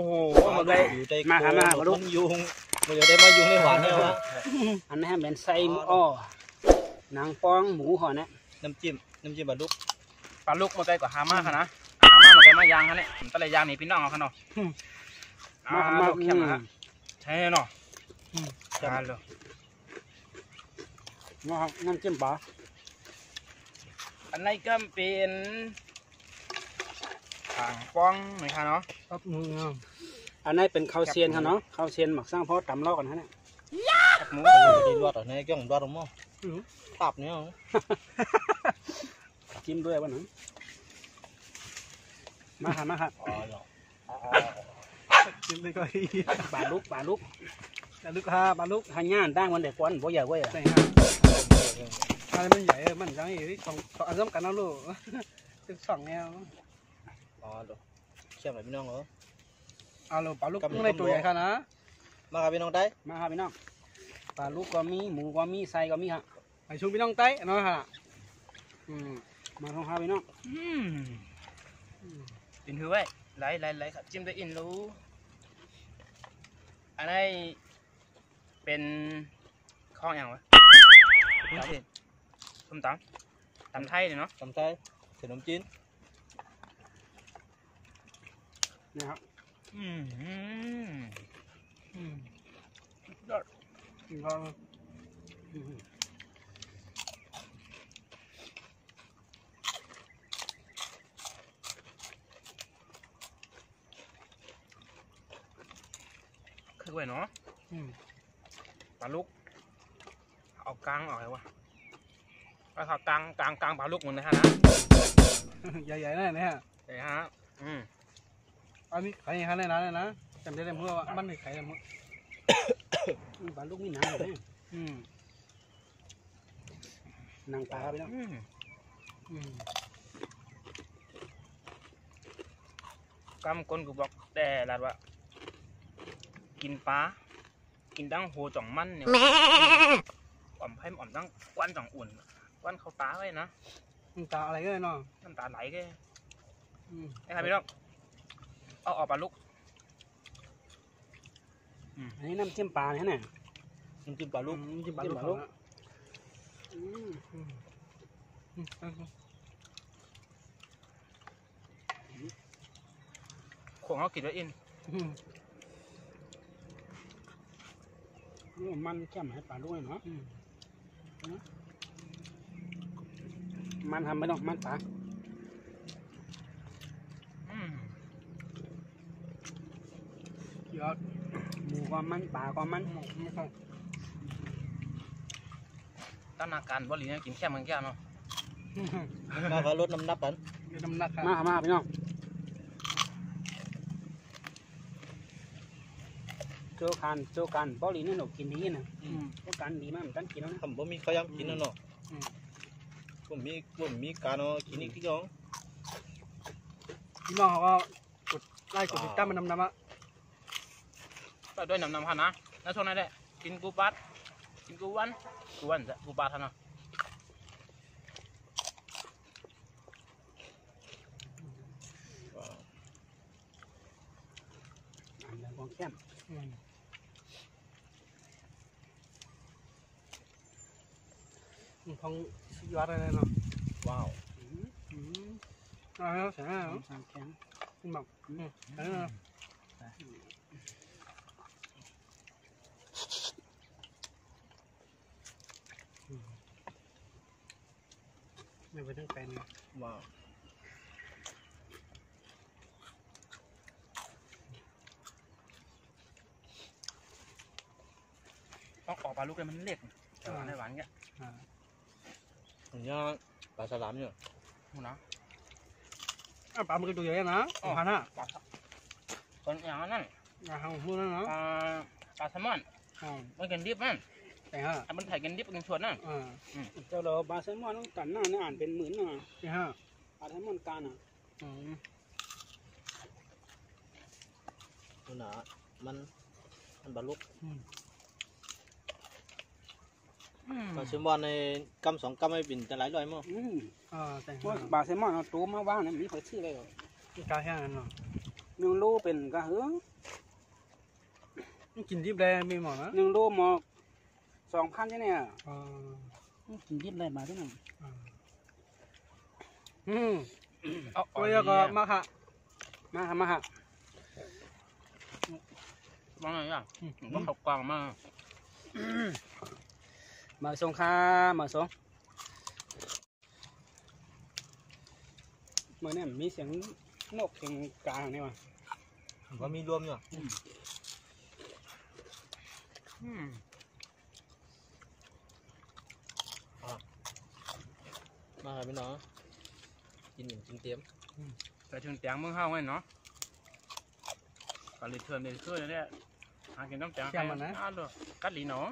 โหมาได้อยู่ใจมาลูกยุงมาอยู่ได้มายุงในหวานเนี่ยวะอันนี้เป็นไส้อ้อหนังป้องหมูห่อเนี่ยน้ำจิ้มปลาลูกมาไกลกว่าฮาม่าค่ะนะฮาม่ามาไกลมายางค่ะเนี่ยตะเลยยางนี่พี่น้องเอาค่ะเนาะมาเข้มนะฮะใช่เนาะจานเลยน้ำจิ้มปลาอันนี้ก็เป็นอ่างป้องหน่อยค่ะเนาะอันนี้เป็นข้าวเซียนค่ะเนาะข้าวเซียนหมักสร้างเพราะตำลอกกันฮะเนี่ยหมูดีรอดอ่ะในแก้วของรอดหรือมั้งตับเนี่ยจิ้มด้วยวะหนังมาค่ะจิ้มไปก่อนปลาลูกหันย่านตั้งวันเด็กวันบ่ใหญ่เว้ยใช่ฮะอะไรมันใหญ่มันจังอีกของอันซ้ำกันนะลูกเป็นสองแนวเชื่อมแบบพี่น้องเหรอเอาลูกปลาลูกในตัวใหญ่ขนาดนะมาครับพี่น้องได้มาครับพี่น้องปลาลูกก็มีหมูก็มีไส้ก็มีฮะไอชูพี่น้องได้เนาะฮะมาท้องข้าวพี่น้องกินถือไว้ไหลครับจิ้มด้วยอินรู้อันนี้เป็นข้าวอย่างวะส้มตำไทยเลยเนาะตำไทยขนมจีนนี่ครับยอดกินข้าวคือไว้เนาะปลาลูกเอากลางออกเลยวะเอาขากลางปลาลูกเหมือนนะฮะนะใหญ่ๆนั่นนะฮะใหญ่ฮะอันนี้ไข่ฮะในนั้นนะจำได้เลยเมื่อว่ามันไม่ไข่เลยมั้งปลาลูกมีหนังเลยหนังปลาไปแล้วกำก้นกูบอกแต่ละว่ากินปลากินตั้งโหจ่องมันเนี่ยอ่อมให้อ่อมตั้งกวนจ่องอุ่นกวนเขาตาไว้นะน้ำตาอะไรก็ได้เนาะน้ำตาไหลก็ไอ้ใครพี่น้องเอาออกปลาลูกอันนี้น้ำจิ้มปลาเนี่ยนะน้ำจิ้มปลาลูกของเขากินไว้อินมันแจ่มให้ปลาลูกเนาะมันทำไม่ต้องมันปลายอดหมูก็มันปลาก็มันตั้งนาการบริเนี่ยกินแค่มันแค่เนาะมาก็ลดน้ำหนักกันมาพี่น้องโจกันบริเนี่ยหนูกินดีนะโจกันดีมากเหมือนกันกินแล้วนะผมบ่มีข้าวยำกินแล้วเนาะผมมีการเนาะกินอีกที่น้องพี่น้องเขาก็กดไล่กดติดตามมันนำอะด้วยนำพันนะแล้วช่วงนั้นแหละกินกูปัดกินกูวันจะกูปัดท่านนะอันนี้ของเข้มทองยอดอะไรเนาะว้าวแล้วเสร็จแล้วแข็งขึ้นแบบไม่ไปตั้งแต่เนี่ยว้าวต้องออกปลาลูกเลยมันเล็กในหวานเงี้ยอย่างเงี้ยปลาสลามเนี่ยนะปลามันก็ตัวใหญ่นะพันห้าคนอย่างนั้นปลาหางหูนั่นนะปลาแซลมอนมันกินดิบนั่นแต่ฮะมันถ่ายกินดิบกินชวนนั่นเจ้าเราปลาแซลมอนต้องกันหน้าเนี่ยอ่านเป็นหมื่นน่ะใช่ฮะปลาแซลมอนกันอ่ะหนามันบรรลุปลาแซลมอนในกำ2 กำไม่บินจะหลายร้อยมั้งแต่ปลาแซลมอนเอาตัวมาว่างเนี่ยมีคนชื่ออะไรหรอกาแค่นั้นเนาะ 1 โลเป็นก็เฮือ กินดิบได้มีหมอนะ 1 โลหมอก2,000ใช่เนี่ย อ๋อ กินดิบได้มาที่นั่น เอาตัวเดียวก็มาค่ะ มาครับมาครับ ว่าไงอ่ะต้องขับกวางมาก มาส่งค่ะมาส่งมาเนี่ยมีเสียงนกเสียงกาเนี่ยว่ะ ว่ามีรวมอยู่ มาครับพี่น้องกินหนึ่งกินเต็ม แต่ถึงแตงเมืองเฮาไงเนาะก็เลยเชิญเลยช่วยเนี่ยหากินต้องแตงอ่ะดูกัดหลีเนาะ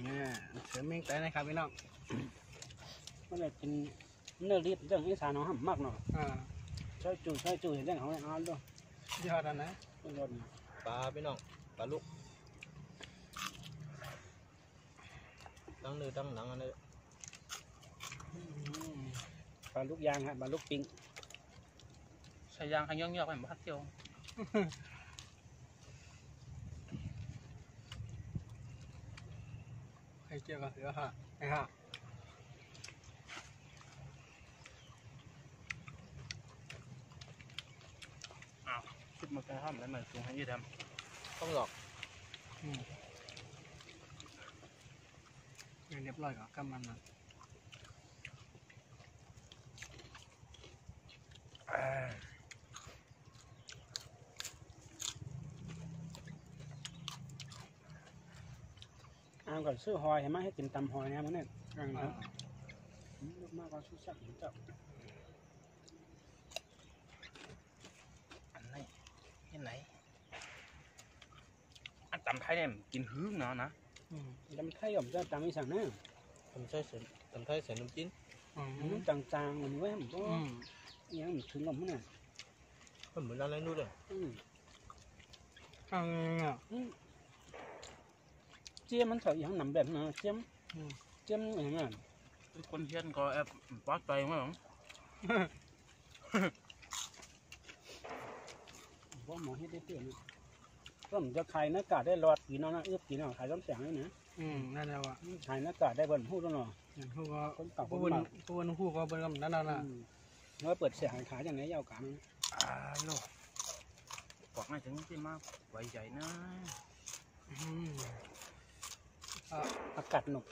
เนี่ยเสริมเมงแต่นะครับพี่น้อง มันเลยเป็นเนื้อรีบเรื่องอีสานเนาะห้ำมากเนาะ อ่า ใช่จู่เห็นเรื่องของเอาด้วย ยอดอันนะ เป็นรถ ปลาพี่น้องปลาลูกตั้งเนื้อตั้งหนังอันนี้ ปลาลูกยางฮะปลาลูกปิง ใส่ยางขย่องๆไปหมดพักเที่ยว ใครเกี่ยวกับเสือค่ะไอ้ค่ะ ชุดมาแค่ห้ามแล้วมันสูงให้ยืดท ต้องหลอก เรียบร้อยก็กำมันนะ อ้างก่อนซื้อหอยเห็นไหมให้กินตำหอยนะมันเนี่ย อ่า ลูกมากกว่าชุดสักเจ้า ำอันไหนเห็นไหนอันตำไทยเนี่ยกินหื้อเนาะนะ ดำไทยผมจะตำอีสานนะ ทำใช้เส้นทำใช้เส้นน้ำจิ้น จางๆเหมือนแว่ผมก็ยังมันถึงลมมันน่ะ เหมือนอะไรนู่นเลย เจี๊ยมันถอยอย่างหนำแบบนะเจี๊ยอย่างนั้น คนเทียนก็แอบปัดใจมั้ง ว่าหมอให้ได้เปลี่ยนก็ผมจะขายหน้ากากได้รอดกี่น้องนะกินเอาขายต้นแสงเลยนะ นั่นแหละว่ะ ขายหน้ากากได้บนพูดแล้วเนาะ ผู้ก็ คนเก่าค ผู้ น บน เก่า ผู้บนผู้ก็บนกำนั่นน่ะ เมื่อเปิดเสียงขายอย่างไรยาวกามัน โลบอกง่ายถึงที่มากไว้ใจนะ อากาศหนุก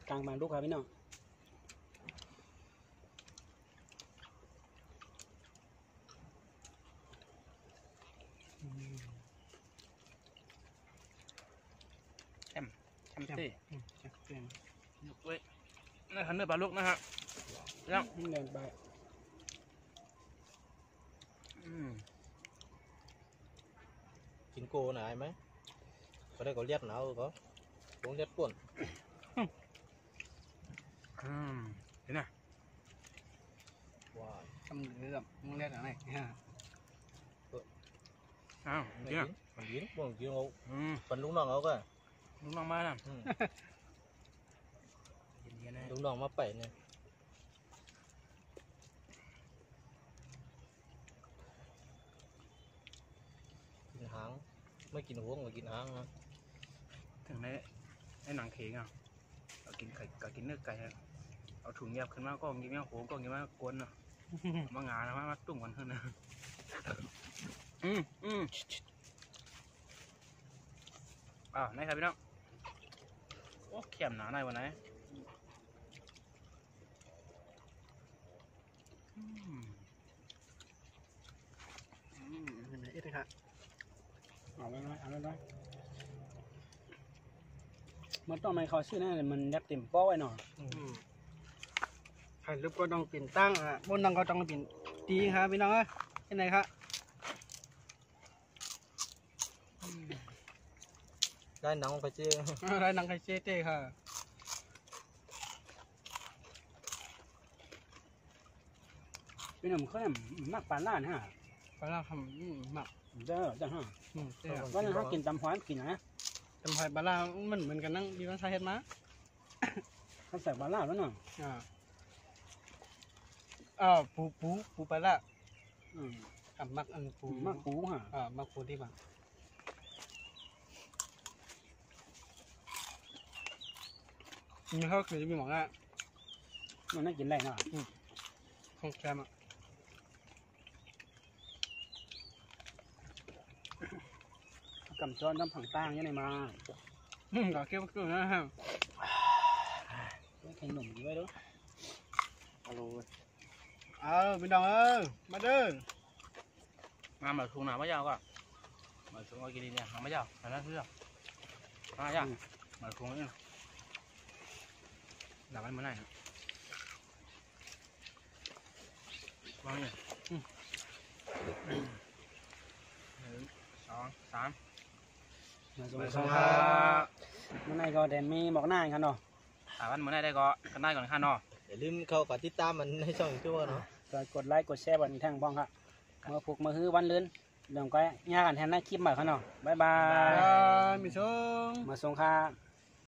กลางบางลูกครับพี่น้อง แคมเต้ เปลี่ยน ยกเว้ยนี่คันเนื้อปลาลูกนะฮะยัง นี่เดินไป กินโกหน่อยไหมก็ได้ก็เลียดหนาวก็ลงเลียดป่วน เห็นไหม ว้าว ทำหรือแบบมึงเรียกอะไร อ้าว ไม่ จริง กิ อ่ะ นมันกินบ่กินเอา อืม ปันลูกน้องเอาก็ ลุงน้องมาน่ะ Ừ. เย็นๆนะ ลูกน้องมาไปเนี่ยกินหางไม่กินหัวก็กินหางนะ ถึงในหนังเข่งอ่ะก็กินไข่ก็กินเนื้อไก่เอาถุงเงียบขึ้นมาก็กินเนื้อโหก็กินมากวนอ่ะมางานนะมาตุ้งกันเถอะนะไหนครับพี่น้องโอ้เข็มหนาในวันไหน เป็นไงเอ็ดค่ะ เอาไว้เอาไว้มันต้องไม่เขาชื่อนั่นมันยักเต็มป้อไว้หน่อย ไข่ลูกก็ต้องเปลี่ยนตั้งบนนั่งก็ต้องเปลี่ยนตีครับพี่น้องเอ้ยที่ไหนครับ ได้น้องไปเจ้ อะไรนังไข่เจ๊เต้ค่ะ พี่หนุ่มเขาเนี่ยมักปลาล่านะฮะ ปลาทำหมัก เด้อจังฮะ เต้ วันนั้นเขากินตำหวานกินนะ ทำไข่ปลามันเหมือนกันนั่งดีกันสาเหตุมา เขาใส่ปลาล่าแล้วเนาะ ปูปลา อืม มักอันปู มักปูฮะ มักปูที่บ้านมีข้าวคือจะมีหมองอ่ะ มันน่ากินได้เนาะ ของแคมอ่ะ กำช้อนน้ำผังตั้งยังไงมา ก็เกี่ยวกับนะฮะ แข่งหนุ่มดีไว้ด้วย พี่น้องมาเด้อ มาเหมือนทุ่งนาไม่ยาวก็เหมือนทุ่งกินเนี่ยไม่ยาวแต่นั่นคือมาย่างเหมือนทุ่งนี่หลับมันเมื่อไหร่นะวางเนี่ยสองสาม มาส่งค่ะมันในก็แดนมีบอกหน้ากันเนาะ ถามวันเมื่อไหร่ได้ก็กันได้ก่อนข้าเนาะ อย่าลืมเข้ากดติดตามมันให้ช่องชั่วเนาะ ก็กดไลค์กดแชร์บันแทงบ้องค่ะมาผูกมาฮื้อวันเลื่อนเดี๋ยวก็ย่ากันแทนหน้าคลิปใหม่เขาเนาะบ๊ายบาย มีส่ง มาส่งค่ะ